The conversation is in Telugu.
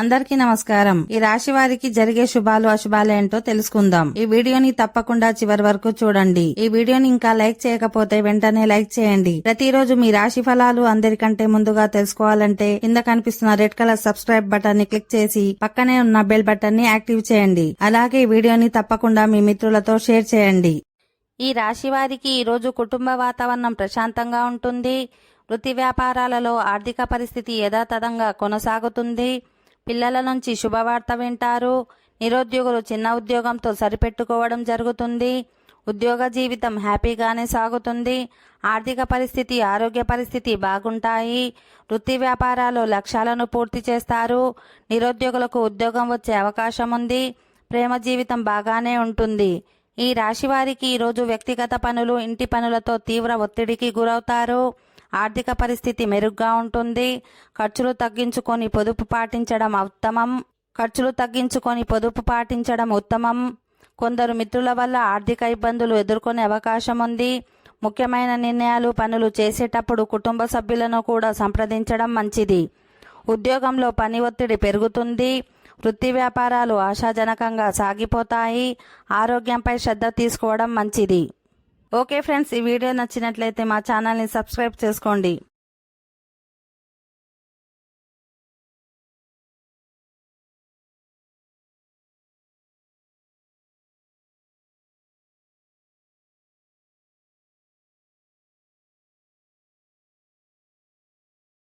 అందరికీ నమస్కారం. ఈ రాశి వారికి జరిగే శుభాలు అశుభాలు ఏంటో తెలుసుకుందాం. ఈ వీడియోని తప్పకుండా చివరి వరకు చూడండి. ఈ వీడియోని ఇంకా లైక్ చేయకపోతే వెంటనే లైక్ చేయండి. ప్రతిరోజు మీ రాశి ఫలాలు అందరికంటే ముందుగా తెలుసుకోవాలంటే కింద కనిపిస్తున్న రెడ్ కలర్ సబ్స్క్రైబ్ బటన్ ని క్లిక్ చేసి పక్కనే ఉన్న బెల్ బటన్ ని యాక్టివ్ చేయండి. అలాగే ఈ వీడియోని తప్పకుండా మీ మిత్రులతో షేర్ చేయండి. ఈ రాశి వారికి ఈ రోజు కుటుంబ వాతావరణం ప్రశాంతంగా ఉంటుంది. వృత్తి వ్యాపారాలలో ఆర్థిక పరిస్థితి యథాతథంగా కొనసాగుతుంది. పిల్లల నుంచి శుభవార్త వింటారు. నిరుద్యోగులు చిన్న ఉద్యోగంతో సరిపెట్టుకోవడం జరుగుతుంది. ఉద్యోగ జీవితం హ్యాపీగానే సాగుతుంది. ఆర్థిక పరిస్థితి, ఆరోగ్య పరిస్థితి బాగుంటాయి. వృత్తి వ్యాపారాలు లక్ష్యాలను పూర్తి చేస్తారు. నిరుద్యోగులకు ఉద్యోగం వచ్చే అవకాశం ఉంది. ప్రేమ జీవితం బాగానే ఉంటుంది. ఈ రాశి వారికి ఈరోజు వ్యక్తిగత పనులు, ఇంటి పనులతో తీవ్ర ఒత్తిడికి గురవుతారు. ఆర్థిక పరిస్థితి మెరుగ్గా ఉంటుంది. ఖర్చులు తగ్గించుకొని పొదుపు పాటించడం ఉత్తమం. కొందరు మిత్రుల వల్ల ఆర్థిక ఇబ్బందులు ఎదుర్కొనే అవకాశం ఉంది. ముఖ్యమైన నిర్ణయాలు, పనులు చేసేటప్పుడు కుటుంబ సభ్యులను కూడా సంప్రదించడం మంచిది. ఉద్యోగంలో పని ఒత్తిడి పెరుగుతుంది. వృత్తి వ్యాపారాలు ఆశాజనకంగా సాగిపోతాయి. ఆరోగ్యంపై శ్రద్ధ తీసుకోవడం మంచిది. ఓకే ఫ్రెండ్స్, ఈ వీడియో నచ్చినట్లయితే మా ఛానల్ని సబ్స్క్రైబ్ చేసుకోండి.